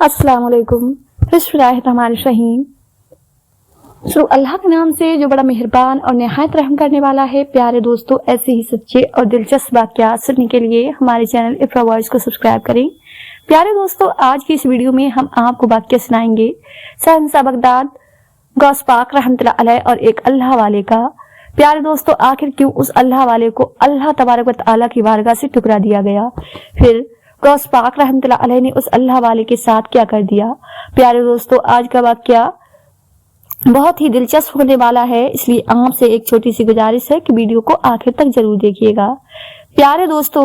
अस्सलाम वालेकुम। बिस्मिल्लाहिर्रहमानिर्रहीम। शुरू अल्लाह के नाम से जो बड़ा मेहरबान और निहायत रहम करने वाला है। प्यारे दोस्तों, ऐसे ही सच्चे और दिलचस्प वाक़यात सुनने के लिए हमारे चैनल इफ्रा वॉइस को सब्सक्राइब करें। प्यारे दोस्तों, आज की इस वीडियो में हम आपको वाक़या सुनाएंगे शहंशाह बगदाद गौस पाक रहमतुल्लाह अलैह और एक अल्लाह वाले का। प्यारे दोस्तों, आखिर क्यों उस अल्लाह वाले को अल्लाह तबारक व तआला की बारगाह से टुकरा दिया गया? फिर गौस पाक रहमतुल्लाह अलैह ने उस अल्लाह वाले के साथ क्या कर दिया? प्यारे दोस्तों, आज का वाक़या बहुत ही दिलचस्प होने वाला है, इसलिए आपसे एक छोटी सी गुजारिश है कि वीडियो को आखिर तक जरूर देखिएगा। प्यारे दोस्तों,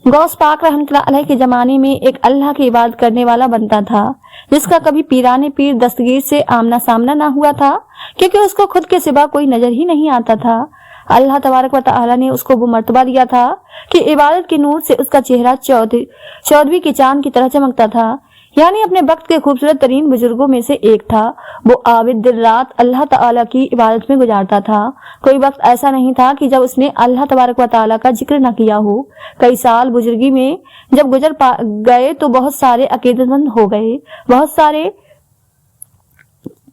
गौस पाक रहमतुल्लाह अलैह के जमाने में एक अल्लाह की इबादत करने वाला बनता था, जिसका कभी पीराने पीर दस्तगीर से आमना सामना ना हुआ था, क्योंकि उसको खुद के सिवा कोई नजर ही नहीं आता था। अल्लाह तबारक व तआला ने उसको वो मर्तबा दिया था कि इबादत के नूर से उसका चेहरा चौदहवीं के चांद की तरह चमकता था, यानी अपने वक्त के खूबसूरत तरीन बुजुर्गों में से एक था। वो आबिद दिन रात अल्लाह ताला की इबादत में गुजारता था। कोई वक्त ऐसा नहीं था कि जब उसने अल्लाह तबारक व ताला का जिक्र न किया हो। कई साल बुजुर्गी में जब गुजर गए तो बहुत सारे अकीदतमंद हो गए, बहुत सारे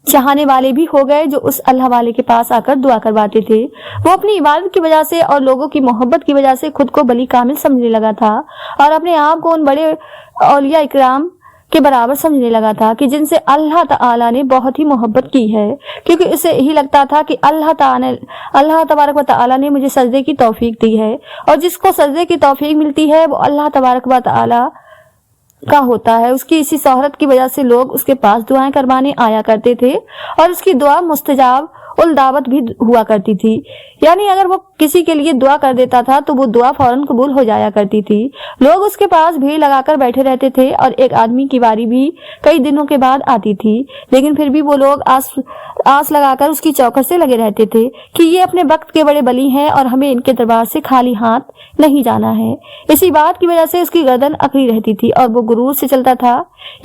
चाहने वाले भी हो गए जो उस अल्लाह वाले के पास आकर दुआ करवाते थे। वो अपनी इबादत की वजह से और लोगों की मोहब्बत की वजह से खुद को बली कामिल समझने लगा था और अपने आप को उन बड़े औलिया इकराम के बराबर समझने लगा था कि जिनसे अल्लाह ताला ने बहुत ही मोहब्बत की है, क्योंकि उसे यही लगता था कि अल्लाह तबारक व ताला ने मुझे सजदे की तौफीक दी है, और जिसको सजदे की तौफीक मिलती है वो अल्लाह तबारक व ताला का होता है। उसकी इसी शोहरत की वजह से लोग उसके पास दुआएं करवाने आया करते थे और उसकी दुआ मुस्तजाब उल दावत भी हुआ करती थी, यानी अगर वो किसी के लिए दुआ कर देता था तो वो दुआ फौरन कबूल हो जाया करती थी। लोग उसके पास भीड़ लगाकर बैठे रहते थे और एक आदमी की बारी भी कई दिनों के बाद आती थी, लेकिन फिर भी वो लोग आस लगाकर उसकी चौखट से लगे रहते थे कि ये अपने वक्त के बड़े बली हैं और हमें इनके दरबार से खाली हाथ नहीं जाना है। इसी बात की वजह से उसकी गर्दन अकड़ी रहती थी और वो गुरूर से चलता था।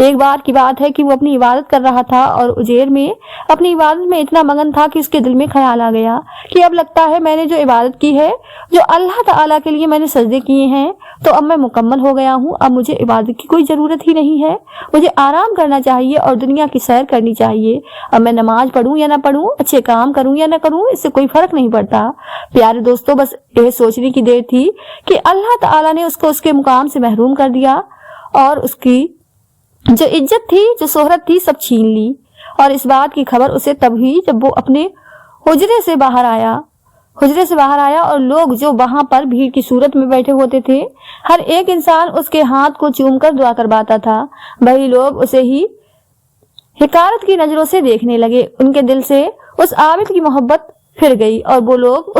एक बार की बात है कि वो अपनी इबादत कर रहा था और उजेर में अपनी इबादत में इतना मगन था कि उसके दिल में ख्याल आ गया कि अब लगता है मैंने जो इबादत की है, जो अल्लाह ताला के लिए मैंने सजदे किए हैं, तो अब मैं मुकम्मल हो गया हूँ। अब मुझे इबादत की कोई जरूरत ही नहीं है, मुझे आराम करना चाहिए और दुनिया की सैर करनी चाहिए। अब मैं नमाज पढ़ूं या ना पढ़ूं, अच्छे काम करूं या ना करूं, इससे कोई फर्क नहीं पड़ता। प्यारे दोस्तों, बस यह सोचने की देर थी कि अल्लाह ताला ने उसको उसके मुकाम से महरूम कर दिया और उसकी जो इज्जत थी, जो शोहरत थी, सब छीन ली। और इस बात की खबर उसे तब हुई जब वो अपने हुजरे से बाहर आया और लोग जो वहां पर भीड़ की सूरत में बैठे होते थे, हर एक इंसान उसके हाथ को चूमकर दुआ करवाता था। वही लोग उसे ही हिकारत की नजरों से देखने लगे। उनके दिल से उस आबिद की मोहब्बत फिर गई और वो लोग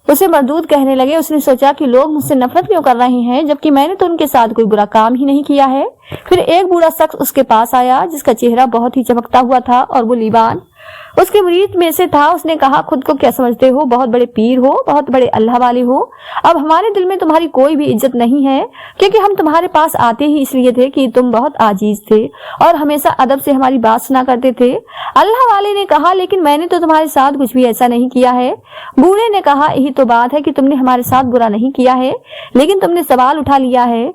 उसे मरदूद कहने लगे। उसने सोचा कि लोग मुझसे नफरत क्यों कर रहे हैं, जबकि मैंने तो उनके साथ कोई बुरा काम ही नहीं किया है। फिर एक बूढ़ा शख्स उसके पास आया जिसका चेहरा बहुत ही चमकता हुआ था और वो लीबान उसके मुरीद में से था। उसने कहा, खुद को क्या समझते हो? बहुत बड़े पीर हो, बहुत बड़े अल्लाह वाले हो। अब हमारे दिल में तुम्हारी कोई भी इज्जत नहीं है, क्योंकि हम तुम्हारे पास आते ही इसलिए थे कि तुम बहुत आजीज थे और हमेशा अदब से हमारी बात सुना करते थे। अल्लाह वाले ने कहा, लेकिन मैंने तो तुम्हारे साथ कुछ भी ऐसा नहीं किया है। बूढ़े ने कहा, यही तो बात है कि तुमने हमारे साथ बुरा नहीं किया है, लेकिन तुमने सवाल उठा लिया है।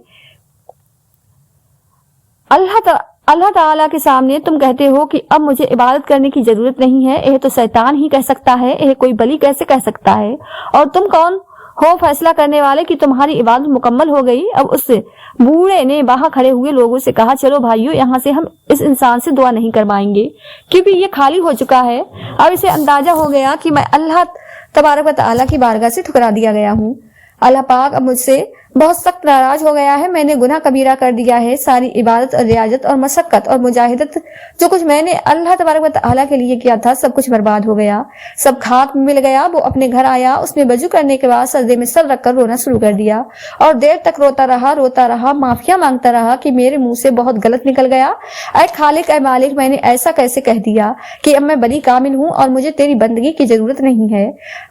अल्लाह ताला के सामने तुम कहते हो कि अब मुझे इबादत करने की जरूरत नहीं है। यह तो शैतान ही कह सकता है, यह कोई बली कैसे कह सकता है? और तुम कौन हो फैसला करने वाले कि तुम्हारी इबादत मुकम्मल हो गई? अब उस बूढ़े ने वहां खड़े हुए लोगों से कहा, चलो भाइयों, यहाँ से हम इस इंसान से दुआ नहीं करवाएंगे, क्योंकि ये खाली हो चुका है। अब इसे अंदाजा हो गया कि मैं अल्लाह तबारक व तआला की बारगाह से ठुकरा दिया गया हूँ। अल्लाह पाक अब मुझसे बहुत सख्त नाराज हो गया है। मैंने गुनाह कबीरा कर दिया है। सारी इबादत और रियाजत और मशक्कत और मुजाहिदत जो कुछ मैंने अल्लाह तबारक व तआला के लिए किया था, सब कुछ बर्बाद हो गया, सब खाक में मिल गया। वो अपने घर आया, उसने वजू करने के बाद सजदे में सर रखकर रोना शुरू कर दिया और देर तक रोता रहा, माफिया मांगता रहा कि मेरे मुंह से बहुत गलत निकल गया। ऐ खालिक, ऐ मालिक, मैंने ऐसा कैसे कह दिया कि अब मैं बड़ी कामिल हूँ और मुझे तेरी बंदगी की जरूरत नहीं है।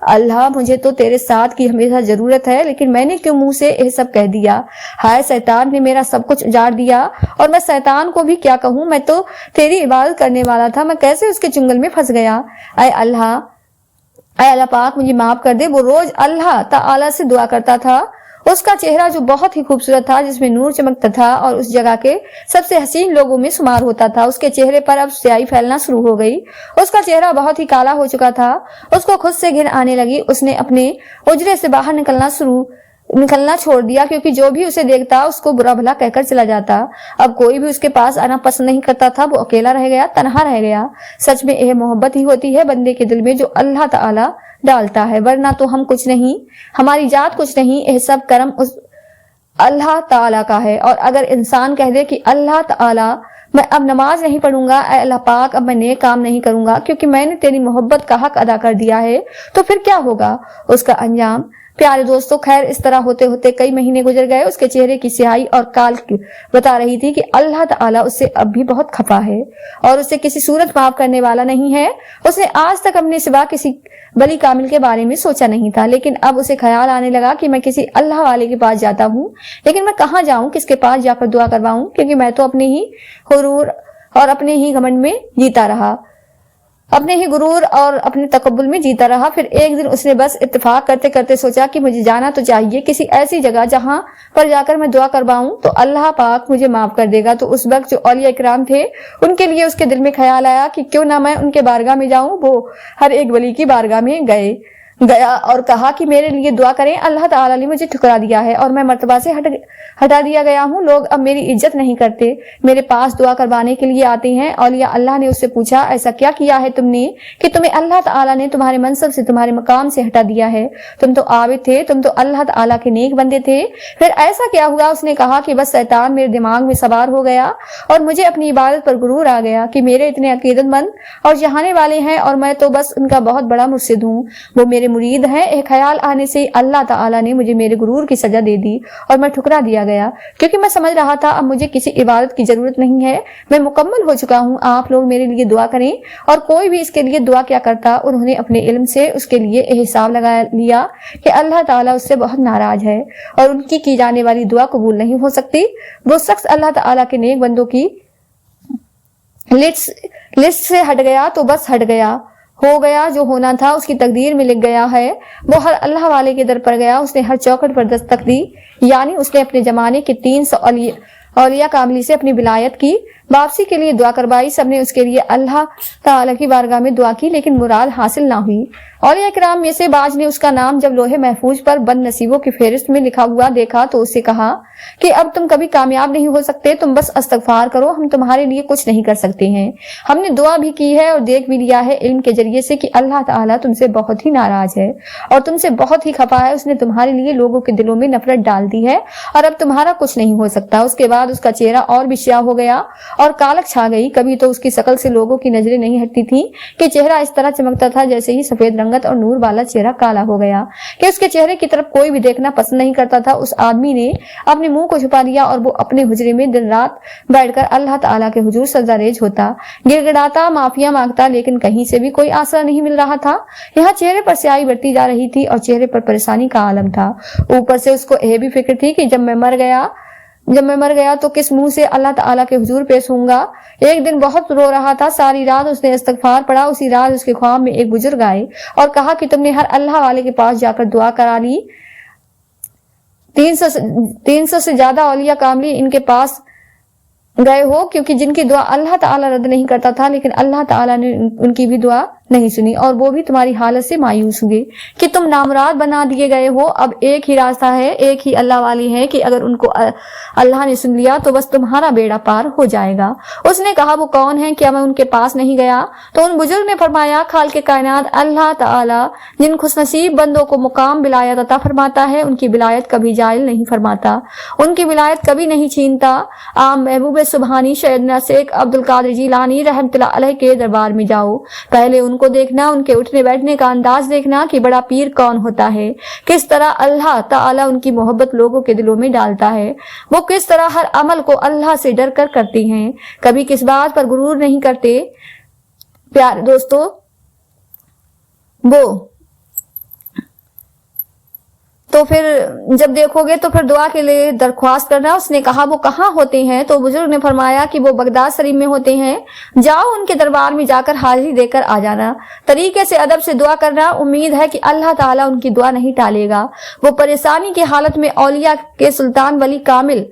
अल्लाह, मुझे तो तेरे साथ की हमेशा जरूरत है, लेकिन मैंने क्यों मुंह से सब कह दिया? हाय, शैतान ने मेरा सब कुछ उजाड़ दिया और मैं शैतान को भी क्या कहूं? मैं तो तेरी इबादत करने वाला था, मैं कैसे उसके चुंगल में फंस गया? ऐ अल्लाह पाक, मुझे माफ कर दे। वो रोज अल्लाह ताला से दुआ करता था اس کا چہرہ جو بہت ہی خوبصورت تھا، جس میں نور چمکتا تھا اور اس جگہ کے سب سے حسین لوگوں میں شمار ہوتا تھا، اس کے چہرے پر اب سیاہی پھیلنا شروع ہو گئی۔ اس کا چہرہ بہت ہی کالا ہو چکا تھا۔ اس کو خود سے گھن آنے لگی۔ اس نے اپنے حجرے سے باہر نکلنا چھوڑ دیا، کیونکہ جو بھی اسے دیکھتا اس کو برا بھلا کہہ کر چلا جاتا۔ اب کوئی بھی اس کے پاس آنا پسند نہیں کرتا تھا۔ وہ اکیلا رہ گیا، تنہا رہ گیا۔ سچ میں یہ محبت ہی ہوتی ہے بندے کے دل میں جو اللہ تعالی ڈالتا ہے، ورنہ تو ہم کچھ نہیں، ہماری ذات کچھ نہیں، یہ سب کرم اس اللہ تعالی کا ہے۔ اور اگر انسان کہہ دے کہ اللہ تعالی میں اب نماز نہیں پڑھوں گا، اے اللہ پاک اب میں نیک کام نہیں کروں گا کیونکہ میں نے تیری محبت کا حق ادا کر دیا ہے، تو پھر کیا ہوگا اس کا انجام؟ پیارے دوستو، خیر اس طرح ہوتے ہوتے کئی مہینے گزر گئے۔ اس کے چہرے کی سیاہی اور کال بتا رہی تھی کہ اللہ تعالیٰ اس سے اب بھی بہت خفا ہے اور اسے کسی صورت معاف کرنے والا نہیں ہے۔ اس نے آج تک اپنے سوا کسی بلی کامل کے بارے میں سوچا نہیں تھا، لیکن اب اسے خیال آنے لگا کہ میں کسی اللہ والے کے پاس جاتا ہوں، لیکن میں کہاں جاؤں، کس کے پاس جا کر دعا کرواؤں، کیونکہ میں تو اپنے ہی غرور اور اپنے ہی گھمنڈ میں جیتا رہا، اپنے ہی غرور اور اپنے تکبر میں جیتا رہا۔ پھر ایک دن اس نے بس اتفاق کرتے کرتے سوچا کہ مجھے جانا تو چاہیے کسی ایسی جگہ جہاں پر جا کر میں دعا کرواؤں تو اللہ پاک مجھے معاف کر دے گا۔ تو اس وقت جو اولیاء اکرام تھے ان کے لیے اس کے دل میں خیال آیا کہ کیوں نہ میں ان کے بارگاہ میں جاؤں۔ وہ ہر ایک ولی کی بارگاہ میں گیا اور کہا کہ میرے لیے دعا کریں، اللہ تعالیٰ نے مجھے ٹھکرا دیا ہے اور میں مرتبہ سے ہٹا دیا گیا ہوں، لوگ اب میری عزت نہیں کرتے، میرے پاس دعا کروانے کے لیے آتے ہیں۔ اولیاء اللہ نے اس سے پوچھا، ایسا کیا کیا ہے تم نے کہ تمہیں اللہ تعالیٰ نے تمہارے منصب سے، تمہارے مقام سے ہٹا دیا ہے؟ تم تو عابد تھے، تم تو اللہ تعالیٰ کے نیک بندے تھے، پھر ایسا کیا ہوا؟ اس نے کہا کہ بس شیطان میرے دماغ میں سوار ہو گیا اور مجھے اپنی عبادت پر غرور آ گیا کہ میرے اتنے عقیدت مند اور جہانے والے ہیں اور میں تو بس ان کا بہت بڑا مرشد ہوں، وہ میرے مرید ہیں۔ ایک خیال آنے سے اللہ تعالیٰ نے مجھے میرے غرور کی سزا دے دی اور میں ٹھکرا دیا گیا، کیونکہ میں سمجھ رہا تھا اب مجھے کسی عبادت کی ضرورت نہیں ہے، میں مکمل ہو چکا ہوں، آپ لوگ میرے لیے دعا کریں۔ اور کوئی بھی اس کے لیے دعا کیا کرتا، انہوں نے اپنے علم سے اس کے لیے حساب لگا لیا کہ اللہ تعالیٰ اس سے بہت ناراض ہے اور ان کی جانے والی دعا قبول نہیں ہو سکتی۔ وہ شخص اللہ تعالیٰ کے نیک بندوں کی لسٹ سے ہٹ گیا تو بس ہٹ گیا، ہو گیا جو ہونا تھا، اس کی تقدیر میں لکھ گیا ہے۔ وہ ہر اللہ والے کے در پر گیا، اس نے ہر چوکھٹ پر دستک دی، یعنی اس نے اپنے زمانے کے 300 اولیاء کاملی سے اپنی ولایت کی واپسی کے لیے دعا کروائی۔ سب نے اس کے لیے اللہ تعالیٰ کی بارگاہ میں دعا کی، لیکن مراد حاصل نہ ہوئی۔ اولیاء کرام میں سے بعض نے اس کا نام جب لوہے محفوظ پر بد نصیبوں کی فہرست میں لکھا ہوا دیکھا تو اس سے کہا کہ اب تم کبھی کامیاب نہیں ہو سکتے، تم بس استغفار کرو، ہم تمہارے لیے کچھ نہیں کر سکتے ہیں۔ ہم نے دعا بھی کی ہے اور دیکھ بھی لیا ہے علم کے ذریعے سے کہ اللہ تعالیٰ تم سے بہت ہی ناراض ہے اور تم سے بہت ہی خفا ہے، اس نے تمہارے لیے لوگوں کے دلوں میں نفرت ڈال دی ہے اور اب تمہارا کچھ نہیں ہو سکتا۔ اس کے بعد اس کا چہرہ اور بھی سیاہ ہو گیا اور کالک چھا گئی، کبھی تو اس کی شکل سے لوگوں کی نظریں نہیں ہٹتی تھیں کہ چہرہ اس طرح چمکتا تھا جیسے ہی سفید رنگت اور نور والا چہرہ کالا ہو گیا کہ اس کے چہرے کی طرف کوئی بھی دیکھنا پسند نہیں کرتا تھا۔ اس آدمی نے اپنے منہ کو چھپا دیا اور وہ اپنے حجرے میں دن رات بیٹھ کر اللہ تعالیٰ کے حضور سجدہ ریز ہوتا، گڑ گڑاتا، معافیا مانگتا، لیکن کہیں سے بھی کوئی آسرا نہیں مل رہا تھا۔ یہاں چہرے پر سیاہی بڑھتی جا رہی تھی اور چہرے پر پریشانی کا عالم تھا۔ اوپر سے اس کو یہ بھی فکر تھی کہ جب میں مر گیا تو کس منہ سے اللہ تعالیٰ کے حضور پیش ہوں گا۔ ایک دن بہت رو رہا تھا، ساری رات اس نے استغفار پڑھا۔ اسی رات اس کے خواب میں ایک بزرگ آئے اور کہا کہ تم نے ہر اللہ والے کے پاس جا کر دعا کرا لی، 300 سے زیادہ اولیاء کاملی ان کے پاس گئے ہو، کیونکہ جن کی دعا اللہ تعالیٰ رد نہیں کرتا تھا، لیکن اللہ تعالیٰ نے ان کی بھی دعا نہیں سنی اور وہ بھی تمہاری حالت سے مایوس ہوئے کہ تم نامراد بنا دیے گئے ہو۔ اب ایک ہی راستہ ہے، ایک ہی اللہ والی ہے کہ اگر ان کو اللہ نے سن لیا تو بس تمہارا بیڑا پار ہو جائے گا۔ اس نے کہا وہ کون ہے؟ کیا میں ان کے پاس نہیں گیا؟ تو ان بزرگ نے فرمایا خالق کے کائنات اللہ تعالیٰ جن خوش نصیب بندوں کو مقام ولایت عطا فرماتا ہے ان کی ولایت کبھی جائل نہیں فرماتا، ان کی ولایت کبھی نہیں چھینتا۔ عام محبوب سبحانی سیدنا شیخ عبد القادر جیلانی رحمۃ اللہ علیہ کے دربار میں جاؤ، پہلے ان کو دیکھنا، ان کے اٹھنے بیٹھنے کا انداز دیکھنا کہ بڑا پیر کون ہوتا ہے، کس طرح اللہ تعالیٰ ان کی محبت لوگوں کے دلوں میں ڈالتا ہے، وہ کس طرح ہر عمل کو اللہ سے ڈر کر کرتے ہیں، کبھی کس بات پر غرور نہیں کرتے۔ پیارے دوستو، तो फिर जब देखोगे तो फिर दुआ के लिए दरख्वास्त करना। उसने कहा वो कहाँ होते हैं? तो बुजुर्ग ने फरमाया कि वो बगदाद शरीफ में होते हैं, जाओ उनके दरबार में जाकर हाजिरी देकर आ जाना। तरीके से अदब से दुआ करना। उम्मीद है कि अल्लाह ताला उनकी दुआ नहीं टालेगा। वो परेशानी की हालत में औलिया के सुल्तान वली कामिल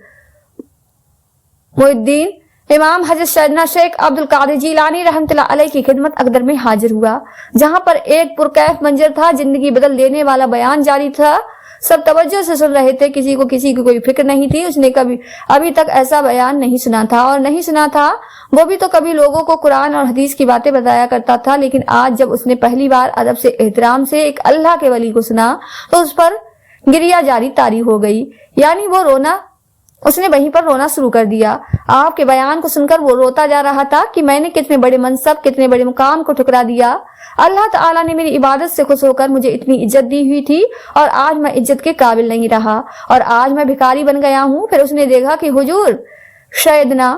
मुहिद्दीन इमाम हजरत सैयदना शेख अब्दुल कादिर जिलानी रहमतुल्लाह अलैह की खिदमत अकदर में हाजिर हुआ, जहां पर एक पुरकैफ मंजर था, जिंदगी बदल देने वाला बयान जारी था। सब तवज्जो से सुन रहे थे, किसी को कोई फिक्र नहीं थी। उसने कभी अभी तक ऐसा बयान नहीं सुना था, और नहीं सुना था वो भी तो कभी लोगों को कुरान और हदीस की बातें बताया करता था। लेकिन आज जब उसने पहली बार अदब से एहतराम से एक अल्लाह के वली को सुना तो उस पर गिरिया जारी तारी हो गई, यानी वो रोना, उसने वहीं पर रोना शुरू कर दिया। आपके बयान को सुनकर वो रोता जा रहा था कि मैंने कितने बड़े मनसब, कितने बड़े मुकाम को ठुकरा दिया। अल्लाह ताला ने मेरी इबादत से खुश होकर मुझे इतनी इज्जत दी हुई थी, और आज मैं इज्जत के काबिल नहीं रहा, और आज मैं भिखारी बन गया हूँ। फिर उसने देखा कि हुजूर सैयदना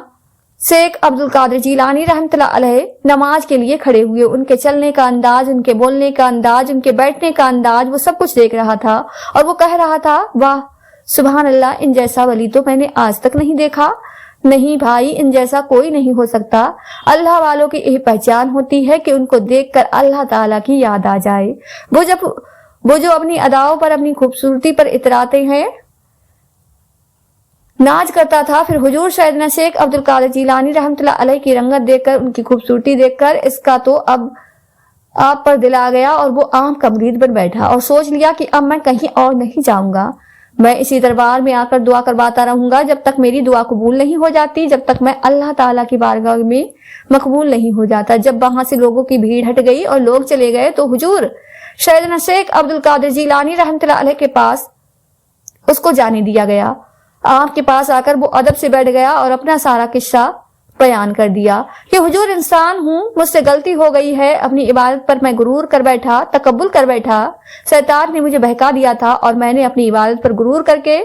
शेख अब्दुल कादिर जिलानी रहमतुल्लाह अलैह नमाज के लिए खड़े हुए। उनके चलने का अंदाज, उनके बोलने का अंदाज, उनके बैठने का अंदाज, वो सब कुछ देख रहा था, और वो कह रहा था, वाह सुभान अल्लाह, इन जैसा वली तो मैंने आज तक नहीं देखा। नहीं भाई, इन जैसा कोई नहीं हो सकता। अल्लाह वालों की यही पहचान होती है कि उनको देखकर अल्लाह ताला की याद आ जाए। वो जो अपनी अदाओं पर, अपनी खूबसूरती पर इतराते हैं, नाज करता था। फिर हुजूर सैयदना शेख अब्दुल कादिर जिलानी रहमतुल्लाह अलैह की रंगत देखकर, उनकी खूबसूरती देखकर इसका तो अब आप पर दिल आ गया, और वो आंख का मुरीद बन बैठा और सोच लिया कि अब मैं कहीं और नहीं जाऊंगा। मैं इसी दरबार में आकर दुआ करवाता रहूंगा जब तक मेरी दुआ कबूल नहीं हो जाती, जब तक मैं अल्लाह ताला की बारगाह में मकबूल नहीं हो जाता। जब वहां से लोगों की भीड़ हट गई और लोग चले गए तो हुजूर सैयदना शेख अब्दुल कादिर जिलानी रहमतुल्लाह अलैह के पास उसको जाने दिया गया। आपके पास आकर वो अदब से बैठ गया और अपना सारा किस्सा बयान कर दिया कि हुजूर इंसान हूँ, मुझसे गलती हो गई है, अपनी इबादत पर मैं गुरूर कर बैठा, तकब्बुल कर बैठा, शैतान ने मुझे बहका दिया था, और मैंने अपनी इबादत पर गुरूर करके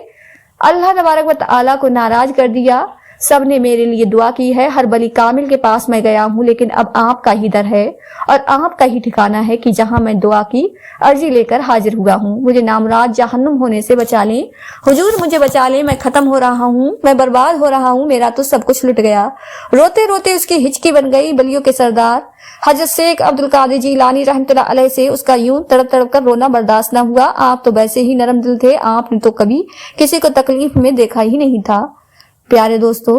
अल्लाह तबारक व तआला को नाराज कर दिया। सब ने मेरे लिए दुआ की है, हर बली कामिल के पास मैं गया हूँ, लेकिन अब आपका ही दर है और आपका ही ठिकाना है कि जहाँ मैं दुआ की अर्जी लेकर हाजिर हुआ हूँ। मुझे नामुराद जहन्नुम होने से बचा लें हुजूर, मुझे बचा लें, मैं खत्म हो रहा हूँ, मैं बर्बाद हो रहा हूँ, मेरा तो सब कुछ लुट गया। रोते रोते उसकी हिचकी बन गई। बलियों के सरदार हजरत शेख अब्दुल कादिर जिलानी रहमतुल्लाह अलैह से उसका यूं तड़प तड़प कर रोना बर्दाश्त न हुआ। आप तो वैसे ही नरम दिल थे, आपने तो कभी किसी को तकलीफ में देखा ही नहीं था। प्यारे दोस्तों,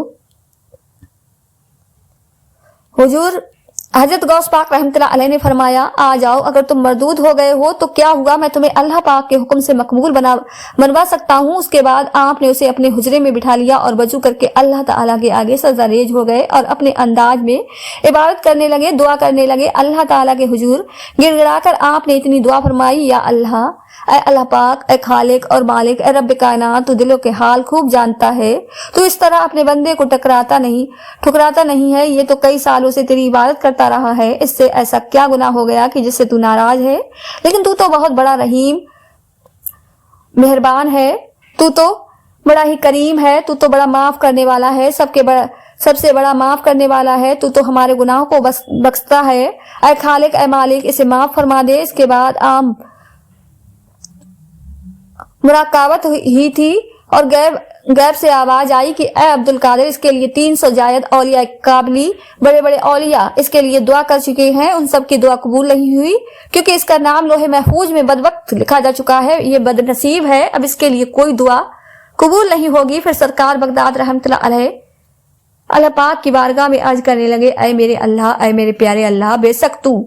हुजूर हजरत गौस पाक रहमतुल्लाह अलैह ने फरमाया, आ जाओ, अगर तुम मरदूद हो गए हो तो क्या हुआ, मैं तुम्हें अल्लाह पाक के हुक्म से मकबूल बनवा सकता हूँ। उसके बाद आपने उसे अपने हुजरे में बिठा लिया और वजू करके अल्लाह ताला के आगे सजदारेज हो गए और अपने अंदाज में इबादत करने लगे, दुआ करने लगे। अल्लाह ताला के हुजूर गिड़गिड़ाकर आपने इतनी दुआ फरमाई, या अल्लाह, ऐ अल्लाह पाक, ऐ खालिक और मालिक, ऐ रब कायनात, तू दिलों के हाल खूब जानता है। तू इस तरह अपने बंदे को ठुकराता नहीं है। ये तो कई सालों से तेरी इबादत करता रहा है, इससे ऐसा क्या गुनाह हो गया कि जिससे तू नाराज है? लेकिन तू तो बहुत बड़ा रहीम मेहरबान है, तू तो बड़ा ही करीम है, तू तो बड़ा माफ करने वाला है, सबसे बड़ा माफ करने वाला है। तू तो हमारे गुनाहों को बख्शता है। ऐ खालिक, ऐ मालिक, इसे माफ फरमा दे। इसके बाद आम मुराकाबत ही थी और गैब से आवाज आई कि ए अब्दुल कादिर, इसके लिए 300 जायद औलिया काबली, बड़े बड़े औलिया इसके लिए दुआ कर चुके हैं, उन सब की दुआ कबूल नहीं हुई क्योंकि इसका नाम लोहे महफूज में बदवक्त लिखा जा चुका है। ये बदनसीब है, अब इसके लिए कोई दुआ कबूल नहीं होगी। फिर सरकार बगदाद रहमतुल्लाह अलैह अल्लाह पाक की बारगाह में अर्ज करने लगे, ऐ मेरे अल्लाह, ऐ मेरे प्यारे अल्लाह, बेशक तू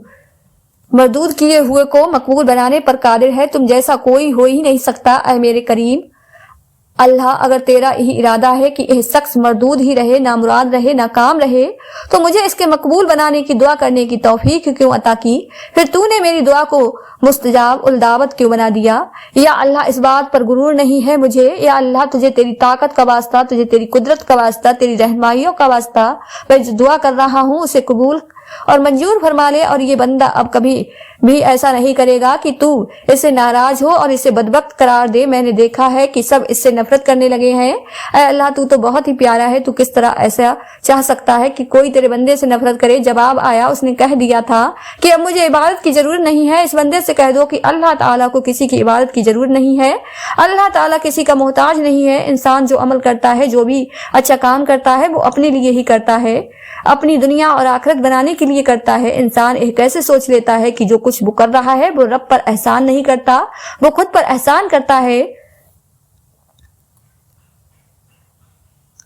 मरदूद किए हुए को मकबूल बनाने पर कादिर है, तुम जैसा कोई हो ही नहीं सकता। ऐ मेरे करीम अल्लाह, अगर तेरा यही इरादा है कि यह शख्स मरदूद ही रहे, नामुराद रहे, नाकाम रहे, तो मुझे इसके मकबूल बनाने की दुआ करने की तौफीक क्यों अता की? फिर तूने मेरी दुआ को मुस्तजाब उल दावत क्यों बना दिया? या अल्लाह, इस बात पर गुरूर नहीं है मुझे। या अल्लाह, तुझे तेरी ताकत का वास्ता, तुझे तेरी कुदरत का वास्ता, तेरी रहनुमाइयों का वास्ता, मैं जो दुआ कर रहा हूँ उसे कबूल اور منظور فرما لے، اور یہ بندہ اب کبھی بھی ایسا نہیں کرے گا کہ تو اس سے ناراض ہو اور اسے بدبخت قرار دے۔ میں نے دیکھا ہے کہ سب اس سے نفرت کرنے لگے ہیں۔ اے اللہ، تو بہت ہی پیارا ہے، تو کس طرح ایسا چاہ سکتا ہے کہ کوئی تیرے بندے سے نفرت کرے؟ جواب آیا، اس نے کہہ دیا تھا کہ اب مجھے عبادت کی ضرورت نہیں ہے۔ اس بندے سے کہہ دو کہ اللہ تعالیٰ کو کسی کی عبادت کی ضرورت نہیں ہے، اللہ تعالیٰ کسی کا محتاج نہیں ہے۔ انسان جو عمل کرتا ہے، جو بھی اچھا کام کرتا ہے، وہ اپنے لیے ہی کرتا ہے، اپنی دنیا اور آخرت بنانے کے لیے کرتا ہے۔ انسان ایک ایسے سوچ لیتا ہے کہ جو کچھ وہ کر رہا ہے وہ رب پر احسان نہیں کرتا، وہ خود پر احسان کرتا ہے۔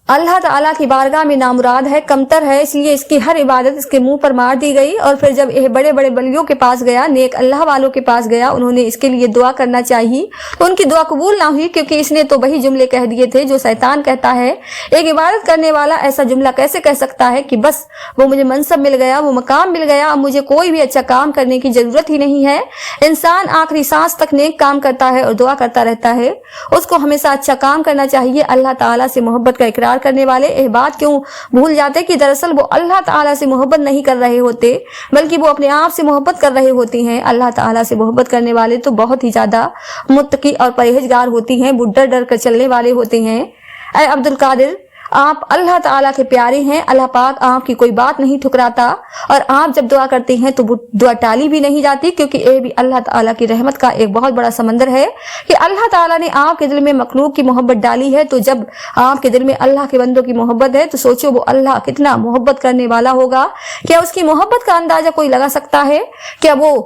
اللہ تعالیٰ کی بارگاہ میں نامراد ہے، کمتر ہے، اس لیے اس کی ہر عبادت اس کے منہ پر مار دی گئی۔ اور پھر جب یہ بڑے بڑے ولیوں کے پاس گیا، نیک اللہ والوں کے پاس گیا، انہوں نے اس کے لیے دعا کرنا چاہی تو ان کی دعا قبول نہ ہوئی، کیونکہ اس نے تو وہی جملے کہہ دیے تھے جو شیطان کہتا ہے۔ ایک عبادت کرنے والا ایسا جملہ کیسے کہہ سکتا ہے کہ بس وہ مجھے منصب مل گیا، وہ مقام مل گیا، اب مجھے کوئی بھی اچھا کام کرنے کی ضرورت ہی نہیں ہے۔ انسان آخری سانس تک نیک کام کرتا ہے اور دعا کرتا رہتا ہے، اس کو ہمیشہ اچھا کام کرنا چاہیے۔ اللہ تعالیٰ سے محبت کا اقرار کرنے والے بات کیوں بھول جاتے کہ دراصل وہ اللہ تعالیٰ سے محبت نہیں کر رہے ہوتے، بلکہ وہ اپنے آپ سے محبت کر رہے ہوتے ہیں۔ اللہ تعالیٰ سے محبت کرنے والے تو بہت ہی زیادہ متقی اور پرہیزگار ہوتی ہیں، وہ ڈر ڈر کر چلنے والے ہوتے ہیں۔ اے عبد القادر، آپ اللہ تعالیٰ کے پیارے ہیں، اللہ پاک آپ کی کوئی بات نہیں ٹھکراتا، اور آپ جب دعا کرتے ہیں تو وہ دعا ٹالی بھی نہیں جاتی، کیونکہ یہ بھی اللہ تعالیٰ کی رحمت کا ایک بہت بڑا سمندر ہے کہ اللہ تعالیٰ نے آپ کے دل میں مخلوق کی محبت ڈالی ہے۔ تو جب آپ کے دل میں اللہ کے بندوں کی محبت ہے تو سوچو وہ اللہ کتنا محبت کرنے والا ہوگا۔ کیا اس کی محبت کا اندازہ کوئی لگا سکتا ہے؟ کیا وہ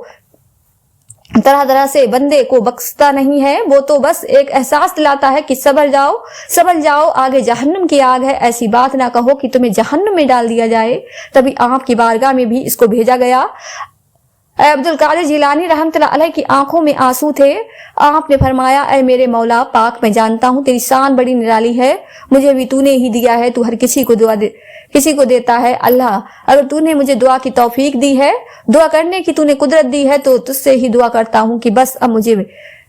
طرح طرح سے بندے کو بخشتا نہیں ہے؟ وہ تو بس ایک احساس دلاتا ہے کہ صبر جاؤ، آگے جہنم کی آگ ہے۔ ایسی بات نہ کہو کہ تمہیں جہنم میں ڈال دیا جائے۔ تبھی آپ کی بارگاہ میں بھی اس کو بھیجا گیا۔ اے عبد القادر جیلانی رحمۃ اللہ علیہ کی آنکھوں میں آنسو تھے۔ آپ نے فرمایا، اے میرے مولا پاک، میں جانتا ہوں تیری شان بڑی نرالی ہے، مجھے بھی تو نے ہی دیا ہے، تو ہر کسی کو دیتا ہے۔ اللہ، اگر تو نے مجھے دعا کی توفیق دی ہے، دعا کرنے کی تو نے قدرت دی ہے، تو تجھ سے ہی دعا کرتا ہوں کہ بس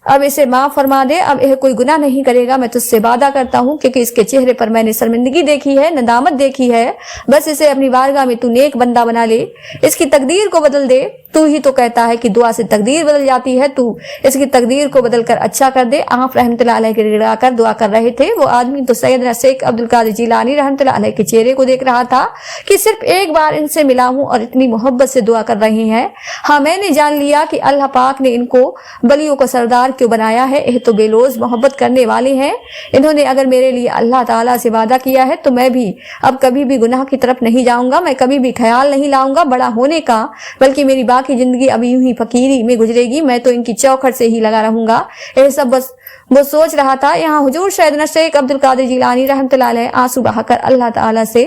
اب اسے معاف فرما دے، اب یہ کوئی گناہ نہیں کرے گا۔ میں تجھ سے وعدہ کرتا ہوں، کیونکہ اس کے چہرے پر میں نے شرمندگی دیکھی ہے، ندامت دیکھی ہے، بس اسے اپنی بارگاہ میں تو نیک بندہ بنا لے، اس کی تقدیر کو بدل دے۔ تو ہی تو کہتا ہے کہ دعا سے تقدیر بدل جاتی ہے، تو اس کی تقدیر کو بدل کر اچھا کر دے۔ آپ رحمۃ اللہ علیہ کے گڑا کر دعا کر رہے تھے۔ وہ آدمی تو سیدنا شیخ عبد القادر جیلانی رحمۃ اللہ علیہ کے چہرے کو دیکھ رہا تھا کہ صرف ایک بار ان سے ملا ہوں اور اتنی محبت سے دعا کر رہے ہیں۔ ہاں، میں نے جان لیا کہ اللہ پاک نے ان کو ولیوں کا سردار کیوں بنایا ہے۔ یہ تو بے لوز محبت کرنے والے ہیں۔ انہوں نے اگر میرے لیے اللہ تعالیٰ سے وعدہ کیا ہے تو میں بھی اب کبھی بھی گناہ کی طرف نہیں جاؤں گا، میں کبھی بھی خیال نہیں لاؤں گا بڑا ہونے کا، بلکہ میری باقی زندگی ابھی یوں ہی فقیری میں گزرے گی، میں تو ان کی چوکھٹ سے ہی لگا رہوں گا۔ یہ سب بس وہ سوچ رہا تھا۔ یہاں حضور سیدنا شیخ عبد القادر جیلانی رحمۃ اللہ علیہ آنسو بہا کر اللہ تعالیٰ سے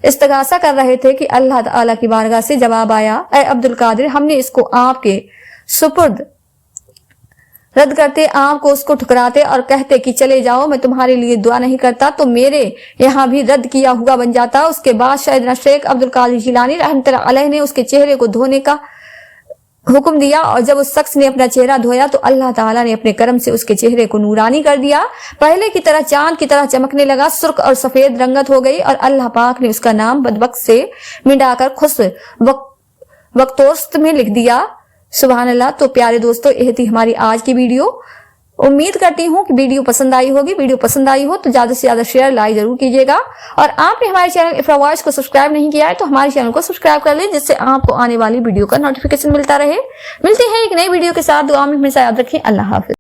استغاثہ کر رہے تھے کہ اللہ تعالیٰ کی بارگاہ سے جواب آیا، اے عبد القادر، ہم نے اس کو آپ کے سپرد رد کرتے، آپ کو اس کو ٹھکراتے اور کہتے کہ چلے جاؤ، میں تمہارے لیے دعا نہیں کرتا، تو میرے یہاں بھی رد کیا ہوا بن جاتا۔ اس کے بعد سیدنا شیخ عبد القادر جیلانی رحمۃ اللہ علیہ نے اس کے چہرے کو دھونے کا حکم دیا، اور جب اس شخص نے اپنا چہرہ دھویا تو اللہ تعالیٰ نے اپنے کرم سے اس کے چہرے کو نورانی کر دیا، پہلے کی طرح چاند کی طرح چمکنے لگا، سرخ اور سفید رنگت ہو گئی، اور اللہ پاک نے اس کا نام بدبخت سے مٹا کر خوش وقتوست میں لکھ دیا۔ سبحان اللہ۔ تو پیارے دوستو، یہ تھی ہماری آج کی ویڈیو۔ امید کرتی ہوں کہ ویڈیو پسند آئی ہوگی۔ ویڈیو پسند آئی ہو تو زیادہ سے زیادہ شیئر لائک ضرور کیجیے گا، اور آپ نے ہمارے چینل افرا وائس کو سبسکرائب نہیں کیا ہے تو ہمارے چینل کو سبسکرائب کر لیں، جس سے آپ کو آنے والی ویڈیو کا نوٹیفیکیشن ملتا رہے۔ ملتے ہیں ایک نئی ویڈیو کے ساتھ، دعا میں ہمیشہ یاد رکھیں۔ اللہ حافظ۔